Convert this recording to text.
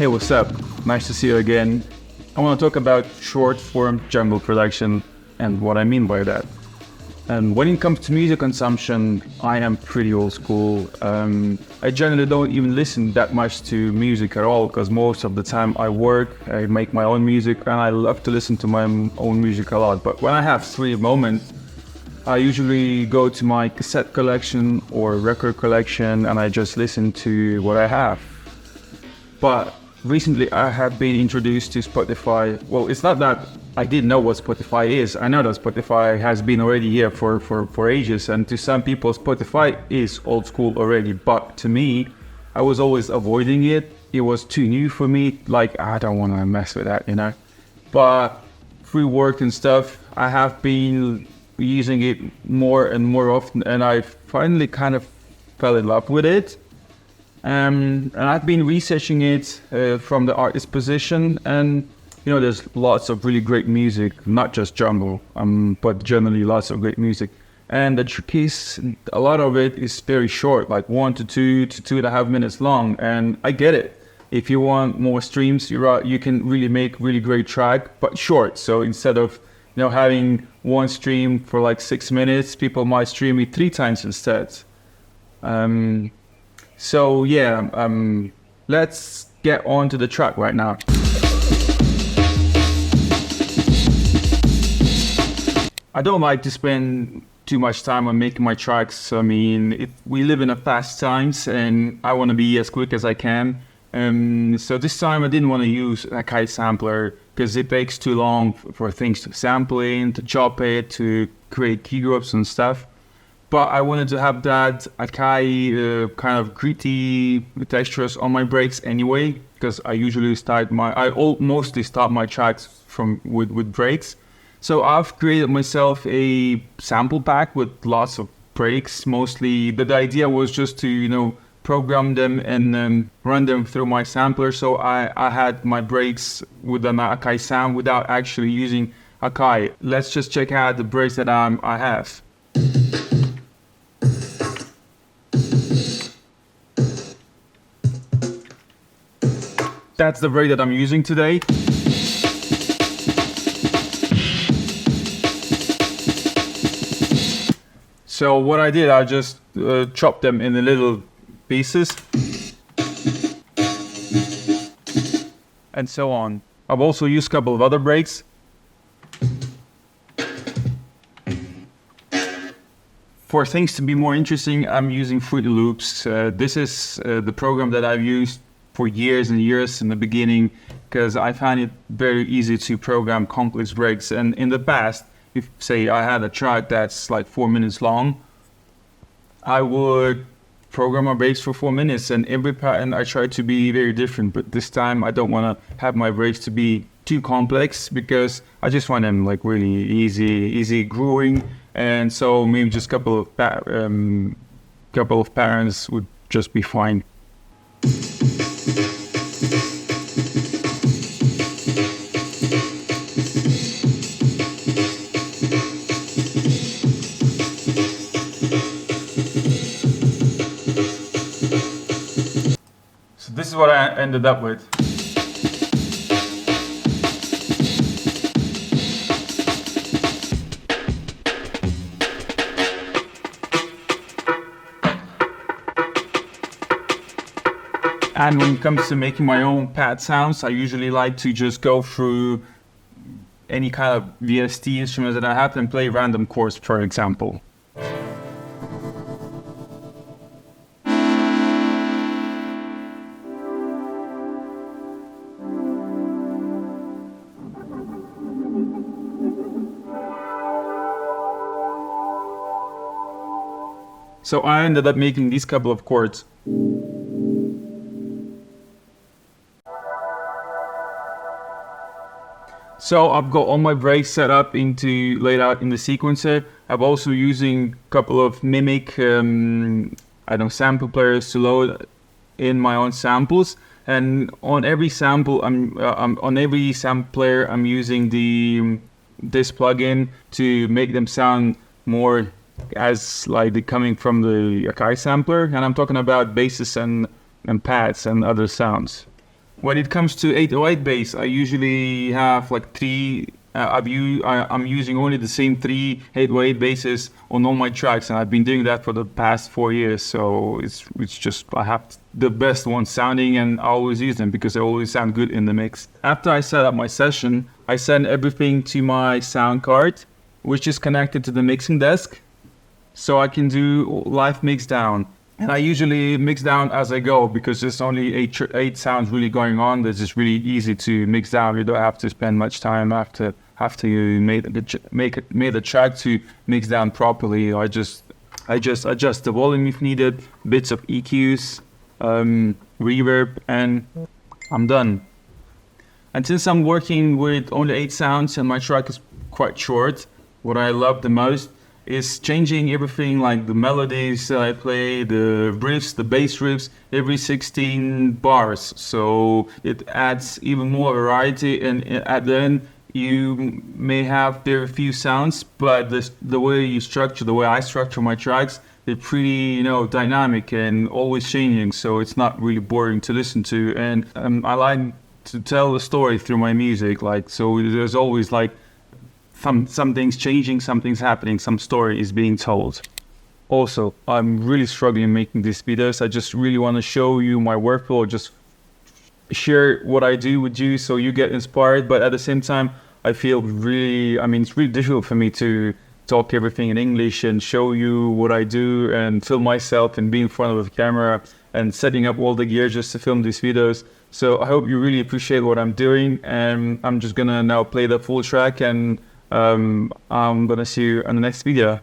Hey, what's up? Nice to see you again. I want to talk about short form jungle production and what I mean by that. And when it comes to music consumption, I am pretty old school. I generally don't even listen that much to music at all because most of the time I work, I make my own music, and I love to listen to my own music a lot. But when I have free moments, I usually go to my cassette collection or record collection and I just listen to what I have. But recently I have been introduced to Spotify. Well, it's not that I didn't know what Spotify is. I know that Spotify has been already here for ages, and to some people Spotify is old school already, but to me, I was always avoiding it. It was too new for me, like I don't want to mess with that, you know. But through work and stuff, I have been using it more and more often, and I finally kind of fell in love with it. And I've been researching it from the artist position, and you know, there's lots of really great music, not just jungle, but generally lots of great music. And the trick is, a lot of it is very short, like 1 to 2 to 2.5 minutes long, and I get it. If you want more streams, you can really make really great track, but short. So instead of having one stream for like 6 minutes, people might stream it 3 times instead. So yeah, let's get on to the track right now. I don't like to spend too much time on making my tracks. I mean, we live in a fast times and I want to be as quick as I can. So this time I didn't want to use a Akai sampler because it takes too long for things to sample in, to chop it, to create key groups and stuff. But I wanted to have that Akai kind of gritty textures on my breaks anyway, because I usually mostly start my tracks with breaks. So I've created myself a sample pack with lots of breaks. Mostly, the idea was just to program them and run them through my sampler. So I had my breaks with an Akai sound without actually using Akai. Let's just check out the breaks that I have. That's the break that I'm using today. So what I did, I just chopped them in the little pieces. And so on. I've also used a couple of other breaks. For things to be more interesting, I'm using Fruity Loops. This is the program that I've used for years and years in the beginning, because I find it very easy to program complex breaks. And in the past, if say I had a track that's like 4 minutes long, I would program my breaks for 4 minutes, and every pattern I try to be very different. But this time I don't want to have my breaks to be too complex, because I just want them like really easy growing. And so maybe just couple of patterns would just be fine. So this is what I ended up with. And when it comes to making my own pad sounds, I usually like to just go through any kind of VST instruments that I have and play random chords, for example. So I ended up making these couple of chords. So I've got all my breaks set up laid out in the sequencer. I'm also using a couple of mimic sample players to load in my own samples. And on every sample, on every sample player, I'm using this plugin to make them sound more as like they're coming from the Akai sampler. And I'm talking about basses and pads and other sounds. When it comes to 808 bass, I usually have like three. I'm using only the same three 808 basses on all my tracks, and I've been doing that for the past 4 years. So it's just I have the best ones sounding, and I always use them because they always sound good in the mix. After I set up my session, I send everything to my sound card, which is connected to the mixing desk, so I can do live mix down. And I usually mix down as I go because there's only eight sounds really going on. This is really easy to mix down. You don't have to spend much time after you made the track to mix down properly. I just adjust the volume if needed, bits of EQs, reverb, and I'm done. And since I'm working with only 8 sounds and my track is quite short, what I love the most is changing everything, like the melodies that I play, the riffs, the bass riffs, every 16 bars. So it adds even more variety, and at the end you may have very few sounds, but the way you structure, the way I structure my tracks, they're pretty, dynamic and always changing. So it's not really boring to listen to, and I like to tell the story through my music. Like, so there's always like something's changing, something's happening, some story is being told. Also, I'm really struggling making these videos. I just really want to show you my workflow, just share what I do with you so you get inspired. But at the same time, I feel it's really difficult for me to talk everything in English and show you what I do and film myself and be in front of a camera and setting up all the gear just to film these videos. So I hope you really appreciate what I'm doing, and I'm just gonna now play the full track, and I'm gonna see you on the next video.